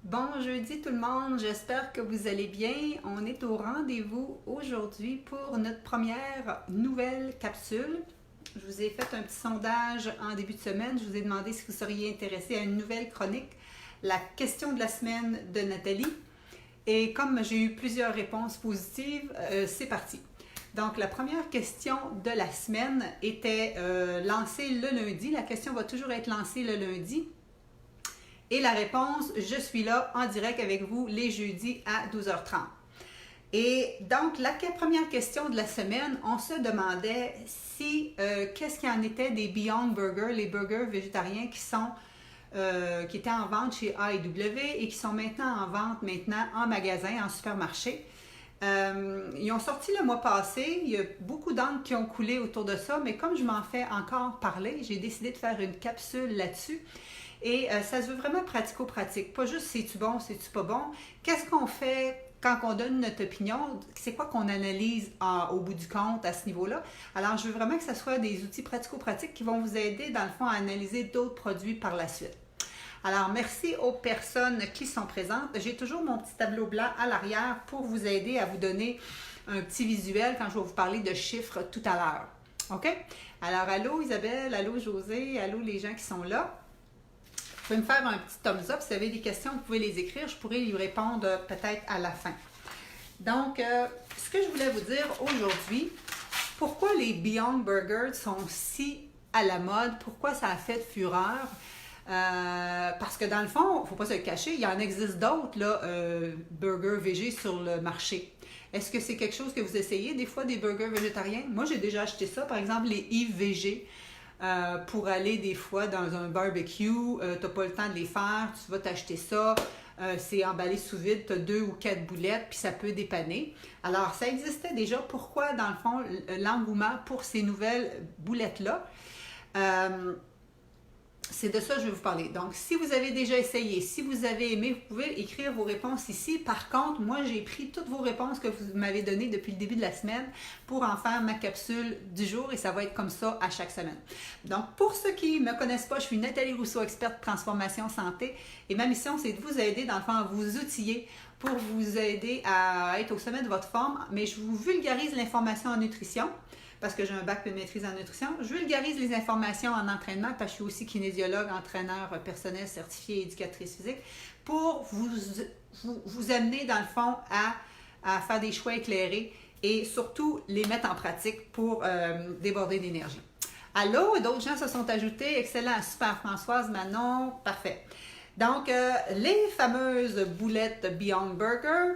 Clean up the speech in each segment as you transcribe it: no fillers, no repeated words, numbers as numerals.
Bon jeudi tout le monde, j'espère que vous allez bien. On est au rendez-vous aujourd'hui pour notre première nouvelle capsule. Je vous ai fait un petit sondage en début de semaine. Je vous ai demandé si vous seriez intéressé à une nouvelle chronique, la question de la semaine de Nathalie. Et comme j'ai eu plusieurs réponses positives, c'est parti. Donc, la première question de la semaine était lancée le lundi. La question va toujours être lancée le lundi. Et la réponse, je suis là en direct avec vous les jeudis à 12h30. Et donc, la première question de la semaine, on se demandait si qu'est-ce qu'il en était des Beyond Burger, les burgers végétariens qui étaient en vente chez A&W et qui sont maintenant en vente en magasin, en supermarché. Ils ont sorti le mois passé, il y a beaucoup d'encre qui ont coulé autour de ça, mais comme je m'en fais encore parler, j'ai décidé de faire une capsule là-dessus. Et ça se veut vraiment pratico-pratique, pas juste c'est-tu bon, c'est-tu pas bon. Qu'est-ce qu'on fait quand on donne notre opinion? C'est quoi qu'on analyse au bout du compte à ce niveau-là? Alors, je veux vraiment que ce soit des outils pratico-pratiques qui vont vous aider, dans le fond, à analyser d'autres produits par la suite. Alors, merci aux personnes qui sont présentes. J'ai toujours mon petit tableau blanc à l'arrière pour vous aider à vous donner un petit visuel quand je vais vous parler de chiffres tout à l'heure. OK? Alors, allô Isabelle, allô José, allô les gens qui sont là. Vous pouvez me faire un petit thumbs up. Si vous avez des questions, vous pouvez les écrire. Je pourrai y répondre peut-être à la fin. Donc, ce que je voulais vous dire aujourd'hui, pourquoi les Beyond Burgers sont si à la mode, pourquoi ça a fait fureur. Parce que dans le fond, il ne faut pas se le cacher, il y en existe d'autres, burgers végés sur le marché. Est-ce que c'est quelque chose que vous essayez des fois, des burgers végétariens? Moi, j'ai déjà acheté ça, par exemple, les Yves végés. Pour aller des fois dans un barbecue, tu n'as pas le temps de les faire, tu vas t'acheter ça, c'est emballé sous vide, tu as 2 ou 4 boulettes, puis ça peut dépanner. Alors, ça existait déjà. Pourquoi, dans le fond, l'engouement pour ces nouvelles boulettes-là? C'est de ça que je vais vous parler. Donc, si vous avez déjà essayé, si vous avez aimé, vous pouvez écrire vos réponses ici. Par contre, moi, j'ai pris toutes vos réponses que vous m'avez données depuis le début de la semaine pour en faire ma capsule du jour et ça va être comme ça à chaque semaine. Donc, pour ceux qui ne me connaissent pas, je suis Nathalie Rousseau, experte transformation santé et ma mission, c'est de vous aider, dans le fond, à vous outiller pour vous aider à être au sommet de votre forme, mais je vous vulgarise l'information en nutrition parce que j'ai un bac de maîtrise en nutrition. Je vulgarise les informations en entraînement parce que je suis aussi kinésiologue, entraîneur personnel certifié et éducatrice physique pour vous amener dans le fond à faire des choix éclairés et surtout les mettre en pratique pour déborder d'énergie. Allô, d'autres gens se sont ajoutés. Excellent, super Françoise, Manon, parfait. Donc, les fameuses boulettes Beyond Burger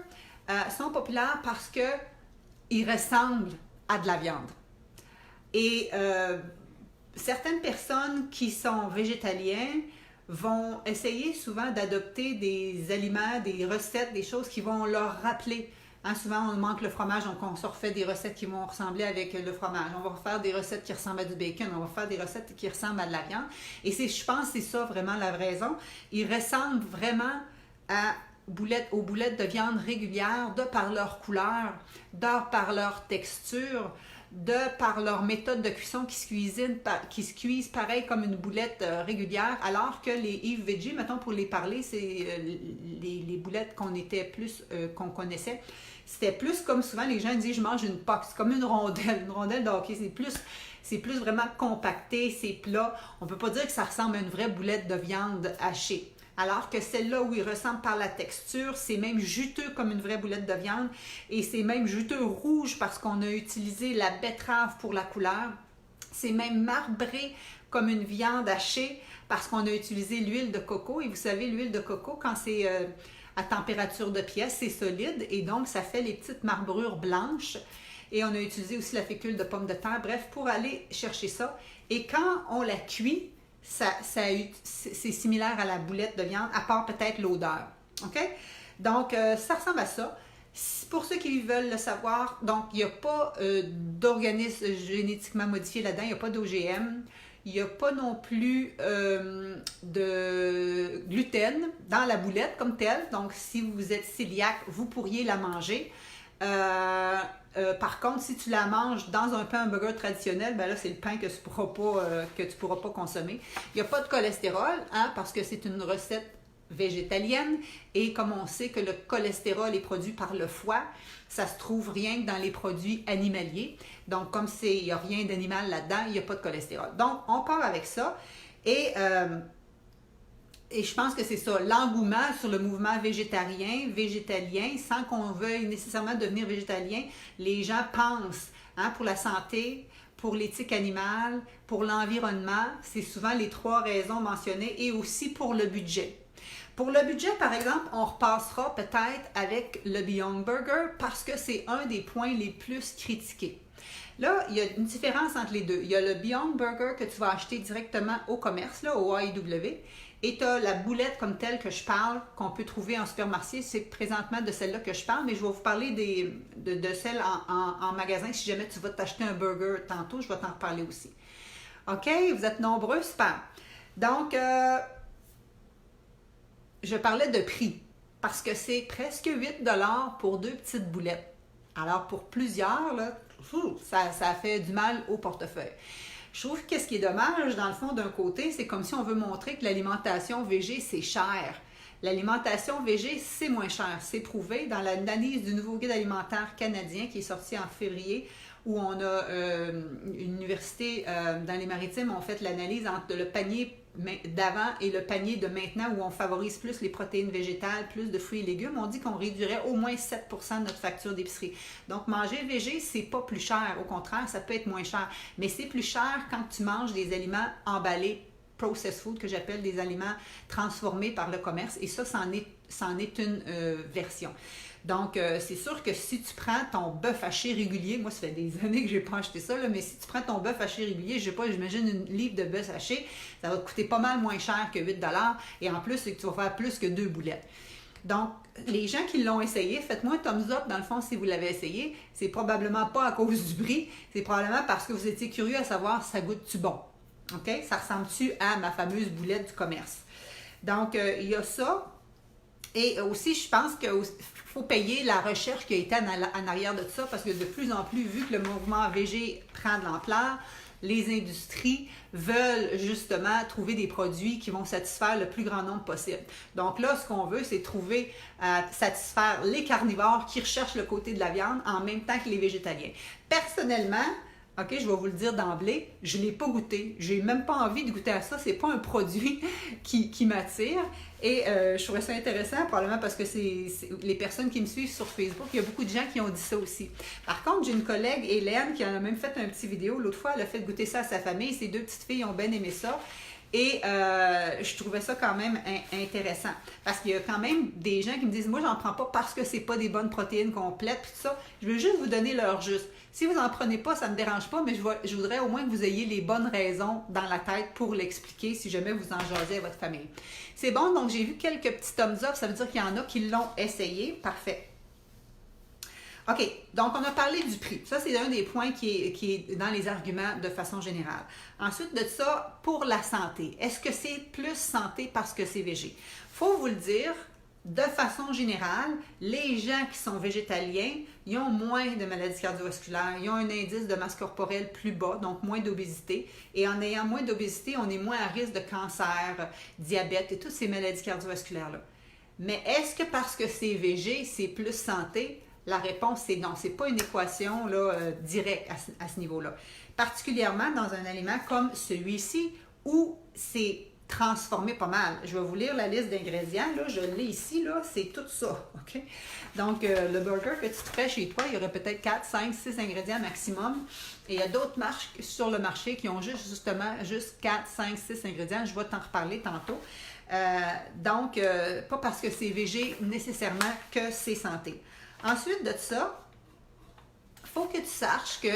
sont populaires parce qu'ils ressemblent à de la viande. Et certaines personnes qui sont végétaliennes vont essayer souvent d'adopter des aliments, des recettes, des choses qui vont leur rappeler. Souvent, on manque le fromage, donc on se refait des recettes qui vont ressembler avec le fromage. On va refaire des recettes qui ressemblent à du bacon, on va faire des recettes qui ressemblent à de la viande. Et je pense que c'est ça vraiment la raison. Ils ressemblent vraiment aux boulettes de viande régulières, de par leur couleur, de par leur texture, par leur méthode de cuisson qui se cuisent pareil comme une boulette régulière, alors que les Yves Veggie, mettons pour les parler, c'est les boulettes qu'on connaissait, c'était plus comme souvent les gens disent je mange une poque, c'est comme une rondelle de hockey, c'est plus vraiment compacté, c'est plat, on peut pas dire que ça ressemble à une vraie boulette de viande hachée. Alors que celle-là où il ressemble par la texture, c'est même juteux comme une vraie boulette de viande et c'est même juteux rouge parce qu'on a utilisé la betterave pour la couleur. C'est même marbré comme une viande hachée parce qu'on a utilisé l'huile de coco. Et vous savez, l'huile de coco, quand c'est à température de pièce, c'est solide et donc ça fait les petites marbrures blanches. Et on a utilisé aussi la fécule de pomme de terre, bref, pour aller chercher ça. Et quand on la cuit, c'est similaire à la boulette de viande, à part peut-être l'odeur. OK? Donc, ça ressemble à ça. Pour ceux qui veulent le savoir, donc, il n'y a pas d'organismes génétiquement modifiés là-dedans, il n'y a pas d'OGM, il n'y a pas non plus de gluten dans la boulette comme telle. Donc, si vous êtes cœliaque, vous pourriez la manger. Par contre, si tu la manges dans un pain hamburger traditionnel, ben là, c'est le pain que tu pourras pas consommer. Il n'y a pas de cholestérol, parce que c'est une recette végétalienne. Et comme on sait que le cholestérol est produit par le foie, ça se trouve rien que dans les produits animaliers. Donc, comme il n'y a rien d'animal là-dedans, il n'y a pas de cholestérol. Donc, on part avec ça. Et je pense que c'est ça, l'engouement sur le mouvement végétalien, sans qu'on veuille nécessairement devenir végétalien, les gens pensent, pour la santé, pour l'éthique animale, pour l'environnement, c'est souvent les 3 raisons mentionnées, et aussi pour le budget. Pour le budget, par exemple, on repassera peut-être avec le Beyond Burger parce que c'est un des points les plus critiqués. Là, il y a une différence entre les deux. Il y a le Beyond Burger que tu vas acheter directement au commerce, là, au AEW, et tu as la boulette comme telle que je parle, qu'on peut trouver en supermarché. C'est présentement de celle-là que je parle, mais je vais vous parler de celle en magasin. Si jamais tu vas t'acheter un burger tantôt, je vais t'en reparler aussi. OK? Vous êtes nombreux? Super. Donc, je parlais de prix parce que c'est presque 8 $ pour 2 petites boulettes. Alors, pour plusieurs, là, ça fait du mal au portefeuille. Je trouve que ce qui est dommage, dans le fond, d'un côté, c'est comme si on veut montrer que l'alimentation végé, c'est cher. L'alimentation végé, c'est moins cher. C'est prouvé dans l'analyse du nouveau guide alimentaire canadien qui est sorti en février, où on a une université dans les Maritimes, on fait l'analyse entre le panier d'avant et le panier de maintenant, où on favorise plus les protéines végétales, plus de fruits et légumes. On dit qu'on réduirait au moins 7 % de notre facture d'épicerie. Donc, manger végé, c'est pas plus cher. Au contraire, ça peut être moins cher. Mais c'est plus cher quand tu manges des aliments emballés, processed food, que j'appelle des aliments transformés par le commerce. Et ça, c'en est une version. Donc, c'est sûr que si tu prends ton bœuf haché régulier, moi, ça fait des années que je n'ai pas acheté ça, là, mais si tu prends ton bœuf haché régulier, je sais pas, j'imagine une livre de bœuf haché, ça va te coûter pas mal moins cher que 8 $. Et en plus, c'est que tu vas faire plus que 2 boulettes. Donc, les gens qui l'ont essayé, faites-moi un thumbs up dans le fond si vous l'avez essayé. C'est probablement pas à cause du prix, c'est probablement parce que vous étiez curieux à savoir si ça goûte-tu bon. OK? Ça ressemble-tu à ma fameuse boulette du commerce? Donc, il y a ça. Et aussi, je pense qu'il faut payer la recherche qui a été en arrière de ça, parce que de plus en plus, vu que le mouvement végé prend de l'ampleur, les industries veulent justement trouver des produits qui vont satisfaire le plus grand nombre possible. Donc là, ce qu'on veut, c'est trouver, satisfaire les carnivores qui recherchent le côté de la viande en même temps que les végétaliens. Personnellement, OK, je vais vous le dire d'emblée, je ne l'ai pas goûté. Je n'ai même pas envie de goûter à ça. Ce n'est pas un produit qui m'attire. Et je trouvais ça intéressant, probablement parce que c'est les personnes qui me suivent sur Facebook, il y a beaucoup de gens qui ont dit ça aussi. Par contre, j'ai une collègue, Hélène, qui en a même fait un petit vidéo. L'autre fois, elle a fait goûter ça à sa famille. Ses 2 petites filles ont bien aimé ça. Et je trouvais ça quand même intéressant. Parce qu'il y a quand même des gens qui me disent, moi, j'en prends pas parce que c'est pas des bonnes protéines complètes, puis tout ça. Je veux juste vous donner l'heure juste. Si vous n'en prenez pas, ça ne me dérange pas, mais je voudrais au moins que vous ayez les bonnes raisons dans la tête pour l'expliquer si jamais vous en jasez à votre famille. C'est bon, donc j'ai vu quelques petits thumbs up, ça veut dire qu'il y en a qui l'ont essayé. Parfait. OK, donc on a parlé du prix. Ça, c'est un des points qui est dans les arguments de façon générale. Ensuite de ça, pour la santé. Est-ce que c'est plus santé parce que c'est végé? Faut vous le dire, de façon générale, les gens qui sont végétaliens, ils ont moins de maladies cardiovasculaires, ils ont un indice de masse corporelle plus bas, donc moins d'obésité. Et en ayant moins d'obésité, on est moins à risque de cancer, diabète et toutes ces maladies cardiovasculaires-là. Mais est-ce que parce que c'est végé, c'est plus santé? La réponse, c'est non. Ce n'est pas une équation là, directe à ce niveau-là. Particulièrement dans un aliment comme celui-ci où c'est transformé pas mal. Je vais vous lire la liste d'ingrédients. Là, je l'ai ici, là, c'est tout ça. OK? Donc, le burger que tu te fais chez toi, il y aurait peut-être 4, 5, 6 ingrédients maximum. Et il y a d'autres marques sur le marché qui ont justement 4, 5, 6 ingrédients. Je vais t'en reparler tantôt. Donc, pas parce que c'est végé nécessairement que c'est santé. Ensuite de ça, il faut que tu saches que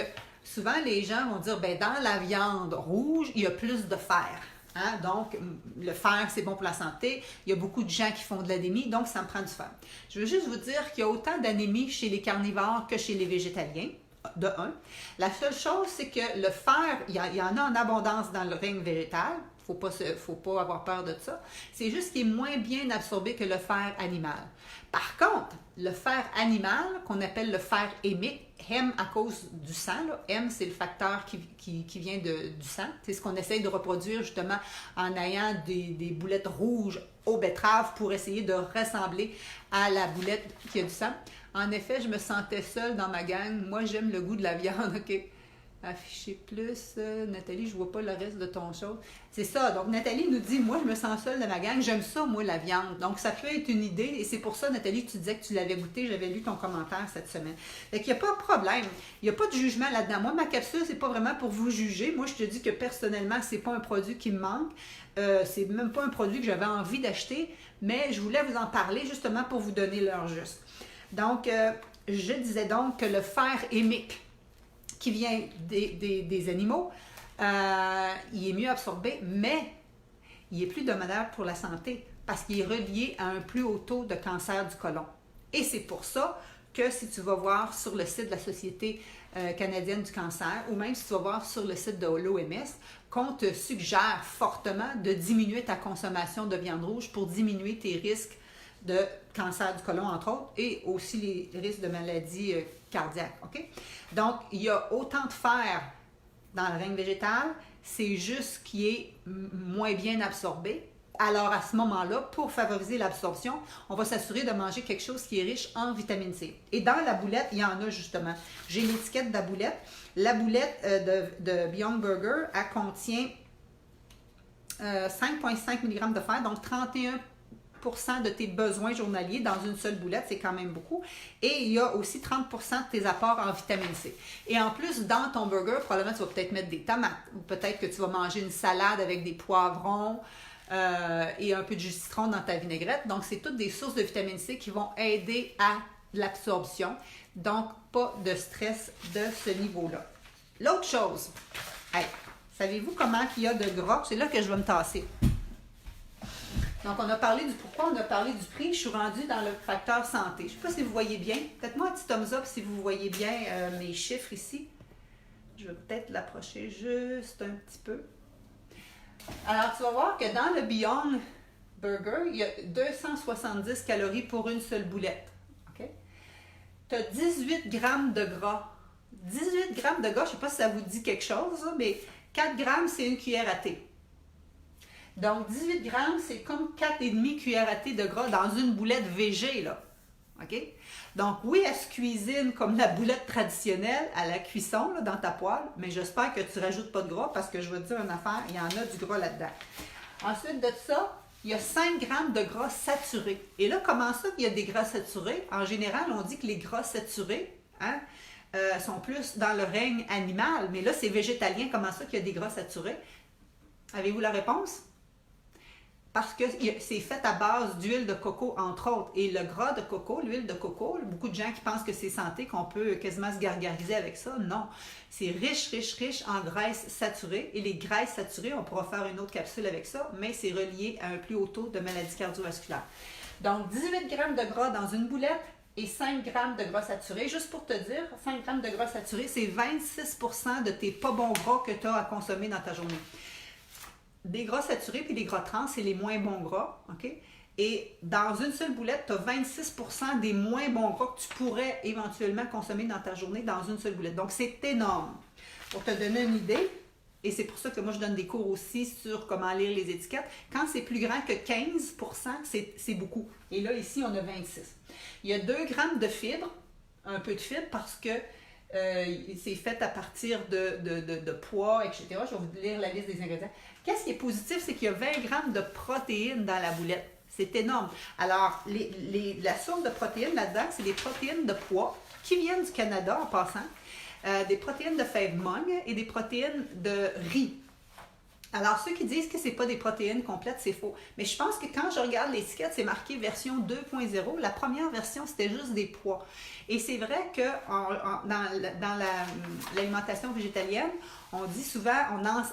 souvent les gens vont dire, ben dans la viande rouge, il y a plus de fer. Hein? Donc, le fer, c'est bon pour la santé. Il y a beaucoup de gens qui font de l'anémie, donc ça me prend du fer. Je veux juste vous dire qu'il y a autant d'anémie chez les carnivores que chez les végétaliens, de un. La seule chose, c'est que le fer, il y en a en abondance dans le règne végétal. Faut pas avoir peur de ça. C'est juste qu'il est moins bien absorbé que le fer animal. Par contre, le fer animal, qu'on appelle le fer hémique, hème à cause du sang, là. Hème, c'est le facteur qui vient du sang. C'est ce qu'on essaye de reproduire justement en ayant des boulettes rouges aux betteraves pour essayer de ressembler à la boulette qui a du sang. En effet, je me sentais seule dans ma gang. Moi, j'aime le goût de la viande, OK? Afficher plus. Nathalie, je vois pas le reste de ton chose. C'est ça. Donc, Nathalie nous dit, moi, je me sens seule dans ma gang. J'aime ça, moi, la viande. Donc, ça peut être une idée. Et c'est pour ça, Nathalie, que tu disais que tu l'avais goûté. J'avais lu ton commentaire cette semaine. Fait qu'il n'y a pas de problème. Il n'y a pas de jugement là-dedans. Moi, ma capsule, c'est pas vraiment pour vous juger. Moi, je te dis que personnellement, c'est pas un produit qui me manque. C'est même pas un produit que j'avais envie d'acheter. Mais je voulais vous en parler justement pour vous donner l'heure juste. Donc, je disais donc que le fer hémique qui vient des animaux, il est mieux absorbé, mais il est plus dommageable pour la santé parce qu'il est relié à un plus haut taux de cancer du côlon. Et c'est pour ça que si tu vas voir sur le site de la Société canadienne du cancer ou même si tu vas voir sur le site de l'OMS, qu'on te suggère fortement de diminuer ta consommation de viande rouge pour diminuer tes risques de cancer du côlon, entre autres, et aussi les risques de maladies cardiaques. OK? Donc, il y a autant de fer dans le règne végétal, c'est juste qu'il est moins bien absorbé. Alors, à ce moment-là, pour favoriser l'absorption, on va s'assurer de manger quelque chose qui est riche en vitamine C. Et dans la boulette, il y en a justement. J'ai l'étiquette de la boulette. La boulette de Beyond Burger, elle contient 5,5 mg de fer, donc 31% de tes besoins journaliers dans une seule boulette, c'est quand même beaucoup. Et il y a aussi 30% de tes apports en vitamine C. Et en plus, dans ton burger, probablement, tu vas peut-être mettre des tomates ou peut-être que tu vas manger une salade avec des poivrons et un peu de jus de citron dans ta vinaigrette. Donc, c'est toutes des sources de vitamine C qui vont aider à l'absorption. Donc, pas de stress de ce niveau-là. L'autre chose, hey, savez-vous comment il y a de gras? C'est là que je vais me tasser. Donc, on a parlé du pourquoi, on a parlé du prix. Je suis rendue dans le facteur santé. Je ne sais pas si vous voyez bien. Faites-moi un petit thumbs up si vous voyez bien mes chiffres ici. Je vais peut-être l'approcher juste un petit peu. Alors, tu vas voir que dans le Beyond Burger, il y a 270 calories pour une seule boulette. Okay? Tu as 18 grammes de gras. 18 grammes de gras, je ne sais pas si ça vous dit quelque chose, mais 4 grammes, c'est une cuillère à thé. Donc, 18 grammes, c'est comme 4,5 cuillères à thé de gras dans une boulette végé, là. OK? Donc, oui, elle se cuisine comme la boulette traditionnelle à la cuisson, là, dans ta poêle, mais j'espère que tu ne rajoutes pas de gras parce que je vais te dire une affaire, il y en a du gras là-dedans. Ensuite de ça, il y a 5 grammes de gras saturés. Et là, comment ça qu'il y a des gras saturés? En général, on dit que les gras saturés, sont plus dans le règne animal, mais là, c'est végétalien. Comment ça qu'il y a des gras saturés? Avez-vous la réponse? Parce que c'est fait à base d'huile de coco, entre autres. Et le gras de coco, l'huile de coco, beaucoup de gens qui pensent que c'est santé, qu'on peut quasiment se gargariser avec ça. Non, c'est riche, riche, riche en graisses saturées. Et les graisses saturées, on pourra faire une autre capsule avec ça, mais c'est relié à un plus haut taux de maladies cardiovasculaires. Donc, 18 grammes de gras dans une boulette et 5 grammes de gras saturés. Juste pour te dire, 5 grammes de gras saturés, c'est 26% de tes pas bons gras que tu as à consommer dans ta journée. Des gras saturés puis des gras trans, c'est les moins bons gras, OK? Et dans une seule boulette, tu as 26% des moins bons gras que tu pourrais éventuellement consommer dans ta journée dans une seule boulette. Donc, c'est énorme. Pour te donner une idée, et c'est pour ça que moi, je donne des cours aussi sur comment lire les étiquettes, quand c'est plus grand que 15%, c'est beaucoup. Et là, ici, on a 26. Il y a 2 grammes de fibres, un peu de fibres, parce que c'est fait à partir de pois, etc. Je vais vous lire la liste des ingrédients. Qu'est-ce qui est positif, c'est qu'il y a 20 grammes de protéines dans la boulette. C'est énorme. Alors, la source de protéines là-dedans, c'est des protéines de pois qui viennent du Canada en passant, des protéines de fèves mangue et des protéines de riz. Alors, ceux qui disent que ce n'est pas des protéines complètes, c'est faux. Mais je pense que quand je regarde l'étiquette, c'est marqué version 2.0. La première version, c'était juste des pois. Et c'est vrai que dans l'alimentation végétalienne, on dit souvent,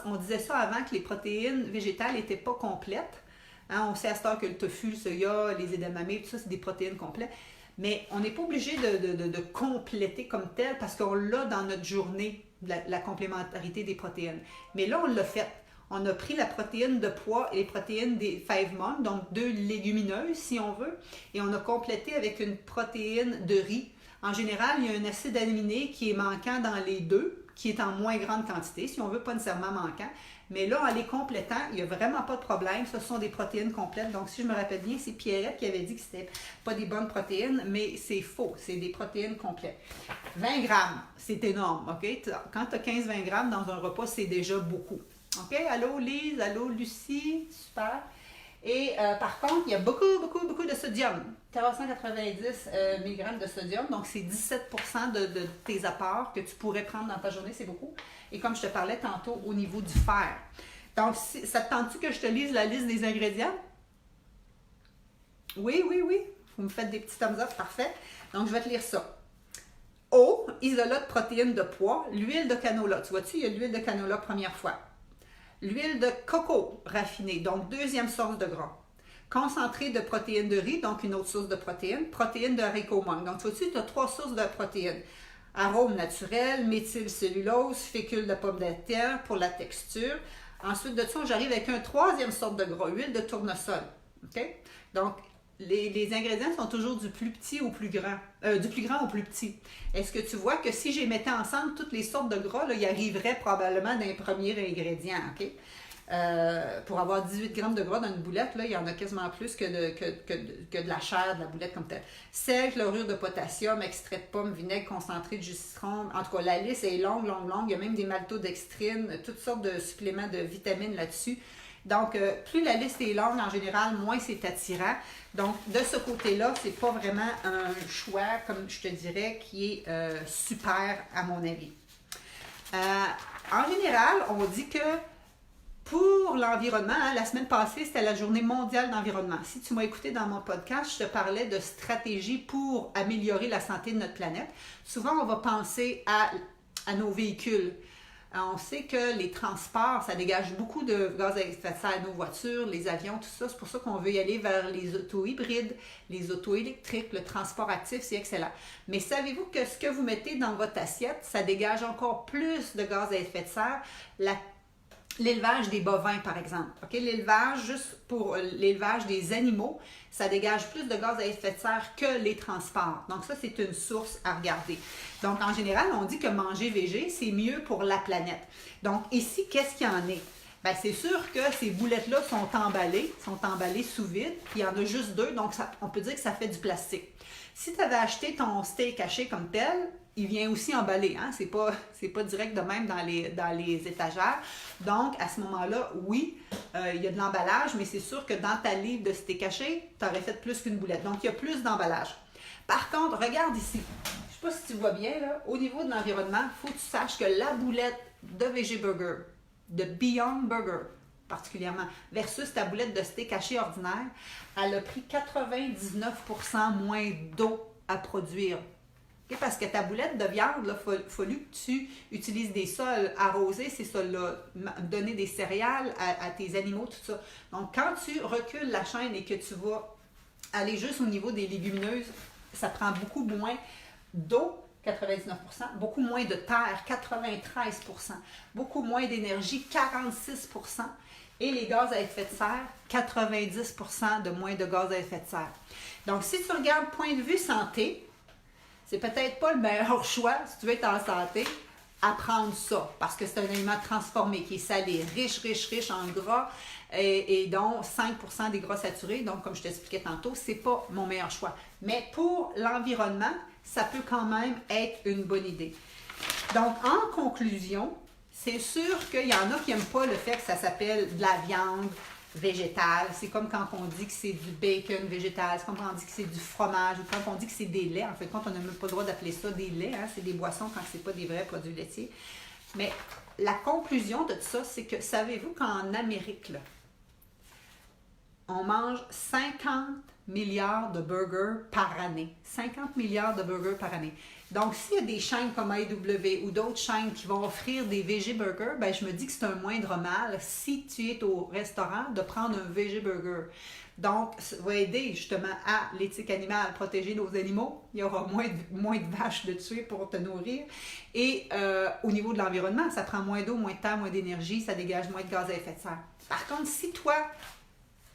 on disait ça avant que les protéines végétales n'étaient pas complètes. Hein, on sait à cette heure que le tofu, le soya, les edamame, tout ça, c'est des protéines complètes. Mais on n'est pas obligé de compléter comme tel parce qu'on l'a dans notre journée, la complémentarité des protéines. Mais là, on l'a fait. On a pris la protéine de pois et les protéines des fèves mangue, donc 2 légumineuses si on veut, et on a complété avec une protéine de riz. En général, il y a un acide aminé qui est manquant dans les deux, qui est en moins grande quantité, si on veut, pas nécessairement manquant. Mais là, en les complétant, il n'y a vraiment pas de problème. Ce sont des protéines complètes. Donc, si je me rappelle bien, c'est Pierrette qui avait dit que c'était pas des bonnes protéines, mais c'est faux. C'est des protéines complètes. 20 grammes, c'est énorme, OK? Quand tu as 15-20 grammes dans un repas, c'est déjà beaucoup. OK? Allô, Lise? Allô, Lucie? Super. Et par contre, il y a beaucoup de sodium. 390 mg de sodium, donc c'est 17% de tes apports que tu pourrais prendre dans ta journée, c'est beaucoup. Et comme je te parlais tantôt, au niveau du fer. Donc, ça te tente-tu que je te lise la liste des ingrédients? Oui. Vous me faites des petits thumbs up, parfait. Donc, je vais te lire ça. Eau, isolat de protéines de pois, l'huile de canola. Tu vois-tu, il y a l'huile de canola première fois. L'huile de coco raffinée, donc deuxième source de gras. Concentré de protéines de riz, donc une autre source de protéines. Protéines de haricots mangue. Donc, tu vois-tu, tu as 3 sources de protéines. Arôme naturel, méthylcellulose, fécule de pomme de terre pour la texture. Ensuite de ça, j'arrive avec un troisième sorte de gras, huile de tournesol. OK? Donc, les ingrédients sont toujours du plus petit au plus grand, du plus grand au plus petit. Est-ce que tu vois que si je les mettais ensemble, toutes les sortes de gras, là, ils arriveraient probablement d'un premier ingrédient, OK? Pour avoir 18 grammes de gras dans une boulette, là, il y en a quasiment plus que de la chair de la boulette comme telle. Sel, chlorure de potassium, extrait de pomme, vinaigre, concentré de jus de citron. En tout cas, la liste est longue. Il y a même des maltodextrines, toutes sortes de suppléments de vitamines là-dessus. Donc, plus la liste est longue, en général, moins c'est attirant. Donc, de ce côté-là, c'est pas vraiment un choix, comme je te dirais, qui est super, à mon avis. En général, on dit que pour l'environnement, hein, la semaine passée, c'était la journée mondiale d'environnement. Si tu m'as écouté dans mon podcast, je te parlais de stratégies pour améliorer la santé de notre planète. Souvent, on va penser à nos véhicules. On sait que les transports, ça dégage beaucoup de gaz à effet de serre, nos voitures, les avions, tout ça. C'est pour ça qu'on veut y aller vers les autos hybrides, les autos électriques, le transport actif, c'est excellent. Mais savez-vous que ce que vous mettez dans votre assiette, ça dégage encore plus de gaz à effet de serre? L'élevage des bovins, par exemple. Okay? L'élevage, juste pour l'élevage des animaux, ça dégage plus de gaz à effet de serre que les transports. Donc ça, c'est une source à regarder. Donc en général, on dit que manger végé, c'est mieux pour la planète. Donc ici, qu'est-ce qu'il y en est? Bien, c'est sûr que ces boulettes-là sont emballées sous vide, puis il y en a juste 2, donc on peut dire que ça fait du plastique. Si tu avais acheté ton steak haché comme tel, il vient aussi emballé, hein? C'est pas direct de même dans les étagères. Donc, à ce moment-là, oui, il y a de l'emballage, mais c'est sûr que dans ta livre de steak haché, tu aurais fait plus qu'une boulette. Donc, il y a plus d'emballage. Par contre, regarde ici. Je ne sais pas si tu vois bien, là, au niveau de l'environnement, il faut que tu saches que la boulette de Veggie Burger, de Beyond Burger particulièrement, versus ta boulette de steak haché ordinaire, elle a pris 99% moins d'eau à produire. Okay? Parce que ta boulette de viande, il a fallu que tu utilises des sols, arroser ces sols-là, donner des céréales à tes animaux, tout ça. Donc, quand tu recules la chaîne et que tu vas aller juste au niveau des légumineuses, ça prend beaucoup moins d'eau, 99%, beaucoup moins de terre, 93%, beaucoup moins d'énergie, 46%, et les gaz à effet de serre, 90% de moins de gaz à effet de serre. Donc, si tu regardes point de vue santé, c'est peut-être pas le meilleur choix, si tu veux être en santé, à prendre ça, parce que c'est un aliment transformé, qui est salé, riche en gras, et dont 5% des gras saturés. Donc, comme je t'expliquais tantôt, c'est pas mon meilleur choix. Mais pour l'environnement, ça peut quand même être une bonne idée. Donc, en conclusion, c'est sûr qu'il y en a qui n'aiment pas le fait que ça s'appelle de la viande végétale. C'est comme quand on dit que c'est du bacon végétal, c'est comme quand on dit que c'est du fromage, ou quand on dit que c'est des laits. En fait, quand on n'a même pas le droit d'appeler ça des laits, hein, c'est des boissons quand ce n'est pas des vrais produits laitiers. Mais la conclusion de tout ça, c'est que savez-vous qu'en Amérique, là, on mange 50 milliards de burgers par année. 50 milliards de burgers par année. Donc, s'il y a des chaînes comme AEW ou d'autres chaînes qui vont offrir des VG burgers, ben, je me dis que c'est un moindre mal, si tu es au restaurant, de prendre un VG burger. Donc, ça va aider justement à l'éthique animale, protéger nos animaux. Il y aura moins de vaches de tuer pour te nourrir. Et au niveau de l'environnement, ça prend moins d'eau, moins de temps, moins d'énergie, ça dégage moins de gaz à effet de serre. Par contre, si toi,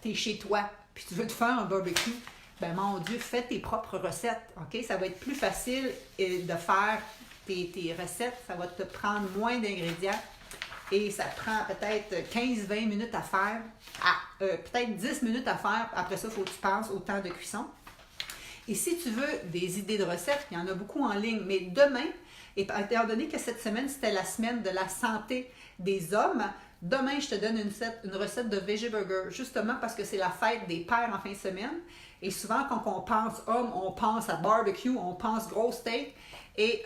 tu es chez toi, puis tu veux te faire un barbecue, ben mon Dieu, fais tes propres recettes, OK? Ça va être plus facile de faire tes recettes, ça va te prendre moins d'ingrédients et ça prend peut-être 15-20 minutes à faire, peut-être 10 minutes à faire. Après ça, il faut que tu penses au temps de cuisson. Et si tu veux des idées de recettes, il y en a beaucoup en ligne, mais demain, et étant donné que cette semaine, c'était la semaine de la santé des hommes, demain, je te donne une recette de veggie burger, justement parce que c'est la fête des pères en fin de semaine. Et souvent, quand on pense homme, on pense à barbecue, on pense gros steak. Et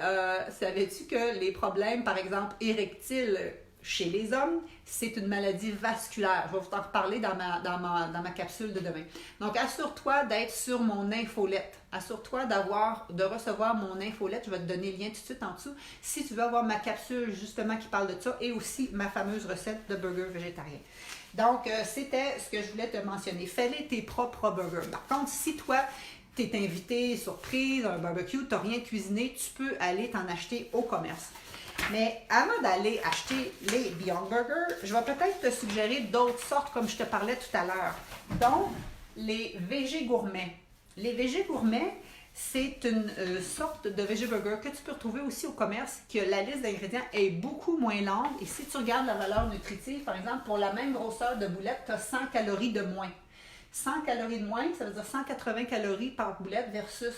savais-tu que les problèmes, par exemple, érectiles chez les hommes, c'est une maladie vasculaire. Je vais vous en reparler dans ma capsule de demain. Donc, assure-toi d'être sur mon infolette. Assure-toi de recevoir mon infolette. Je vais te donner le lien tout de suite en dessous. Si tu veux avoir ma capsule, justement, qui parle de ça, et aussi ma fameuse recette de burger végétarien. Donc, c'était ce que je voulais te mentionner. Fais-les tes propres burgers. Par contre, si toi, tu es invité, surprise, un barbecue, tu n'as rien cuisiné, tu peux aller t'en acheter au commerce. Mais avant d'aller acheter les Beyond Burger, je vais peut-être te suggérer d'autres sortes, comme je te parlais tout à l'heure. Donc, les végés gourmets. Les végés gourmets, c'est une sorte de veggie burger que tu peux retrouver aussi au commerce, que la liste d'ingrédients est beaucoup moins longue. Et si tu regardes la valeur nutritive, par exemple, pour la même grosseur de boulette, tu as 100 calories de moins. 100 calories de moins, ça veut dire 180 calories par boulette versus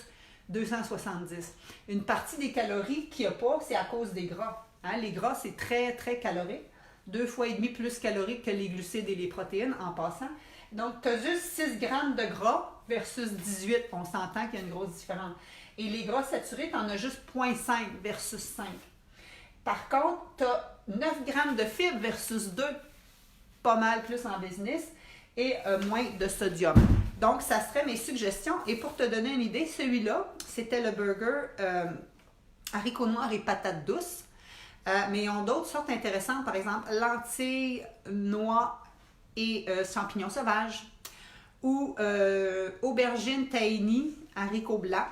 270. Une partie des calories qu'il n'y a pas, c'est à cause des gras. Hein? Les gras, c'est très, très calorique. 2,5 fois plus calorique que les glucides et les protéines en passant. Donc, tu as juste 6 grammes de gras versus 18. On s'entend qu'il y a une grosse différence. Et les gras saturés, tu en as juste 0,5 versus 5. Par contre, tu as 9 grammes de fibres versus 2. Pas mal plus en business. Et moins de sodium. Donc, ça serait mes suggestions. Et pour te donner une idée, celui-là, c'était le burger haricots noirs et patates douces. Mais ils ont d'autres sortes intéressantes, par exemple lentilles, noix et champignons sauvages. Ou aubergines tahini, haricots blancs.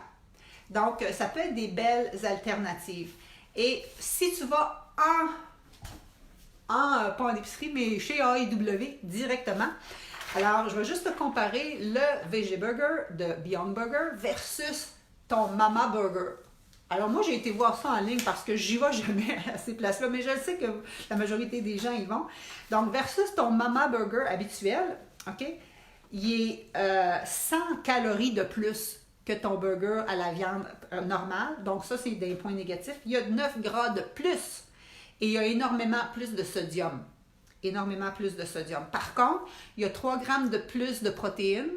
Donc, ça peut être des belles alternatives. Et si tu vas pas en épicerie, mais chez A&W directement, alors, je vais juste te comparer le Veggie Burger de Beyond Burger versus ton Mama Burger. Alors, moi, j'ai été voir ça en ligne parce que j'y vais jamais à ces places-là, mais je sais que la majorité des gens y vont. Donc, versus ton Mama Burger habituel, OK, il est 100 calories de plus que ton burger à la viande normale. Donc, ça, c'est des points négatifs. Il y a 9 gras de plus et il y a énormément plus de sodium. Énormément plus de sodium. Par contre, il y a 3 grammes de plus de protéines.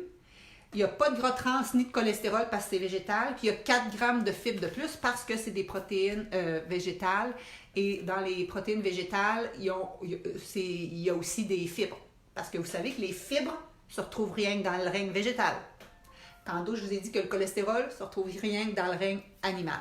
Il n'y a pas de gras trans ni de cholestérol parce que c'est végétal. Puis il y a 4 grammes de fibres de plus parce que c'est des protéines végétales. Et dans les protéines végétales, il y a aussi des fibres. Parce que vous savez que les fibres ne se retrouvent rien que dans le règne végétal. Tantôt, je vous ai dit que le cholestérol ne se retrouve rien que dans le règne animal.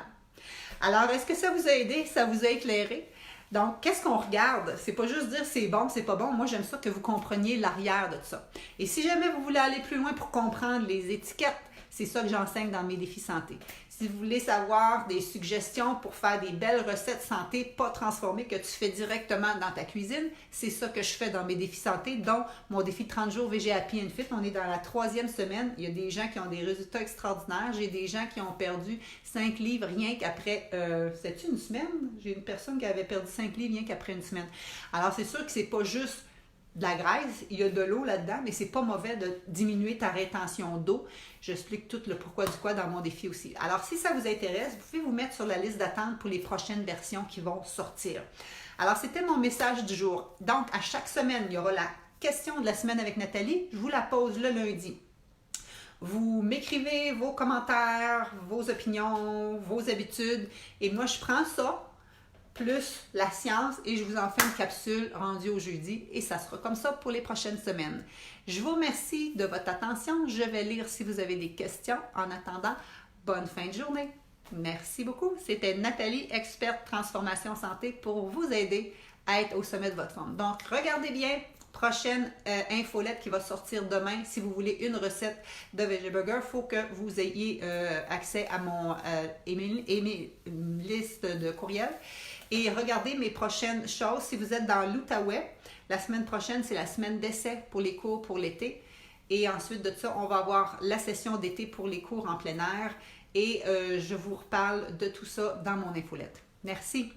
Alors, est-ce que ça vous a aidé? Ça vous a éclairé? Donc, qu'est-ce qu'on regarde? C'est pas juste dire c'est bon, c'est pas bon. Moi, j'aime ça que vous compreniez l'arrière de ça. Et si jamais vous voulez aller plus loin pour comprendre les étiquettes, c'est ça que j'enseigne dans mes défis santé. Si vous voulez savoir des suggestions pour faire des belles recettes santé pas transformées que tu fais directement dans ta cuisine, c'est ça que je fais dans mes défis santé, dont mon défi 30 jours VG Happy and Fit. On est dans la 3e semaine. Il y a des gens qui ont des résultats extraordinaires. J'ai des gens qui ont perdu 5 livres rien qu'après, c'est-tu une semaine? J'ai une personne qui avait perdu 5 livres rien qu'après une semaine. Alors, c'est sûr que c'est pas juste de la graisse, il y a de l'eau là-dedans, mais c'est pas mauvais de diminuer ta rétention d'eau. J'explique tout le pourquoi du quoi dans mon défi aussi. Alors, si ça vous intéresse, vous pouvez vous mettre sur la liste d'attente pour les prochaines versions qui vont sortir. Alors, c'était mon message du jour. Donc, à chaque semaine, il y aura la question de la semaine avec Nathalie. Je vous la pose le lundi. Vous m'écrivez vos commentaires, vos opinions, vos habitudes, et moi, je prends ça, plus la science, et je vous en fais une capsule rendue au jeudi, et ça sera comme ça pour les prochaines semaines. Je vous remercie de votre attention. Je vais lire si vous avez des questions. En attendant, bonne fin de journée. Merci beaucoup. C'était Nathalie, experte transformation santé, pour vous aider à être au sommet de votre forme. Donc, regardez bien. Prochaine infolette qui va sortir demain. Si vous voulez une recette de Veggie Burger, il faut que vous ayez accès à mon liste de courriels. Et regardez mes prochaines choses. Si vous êtes dans l'Outaouais, la semaine prochaine, c'est la semaine d'essai pour les cours pour l'été. Et ensuite de ça, on va avoir la session d'été pour les cours en plein air. Et je vous reparle de tout ça dans mon infolette. Merci.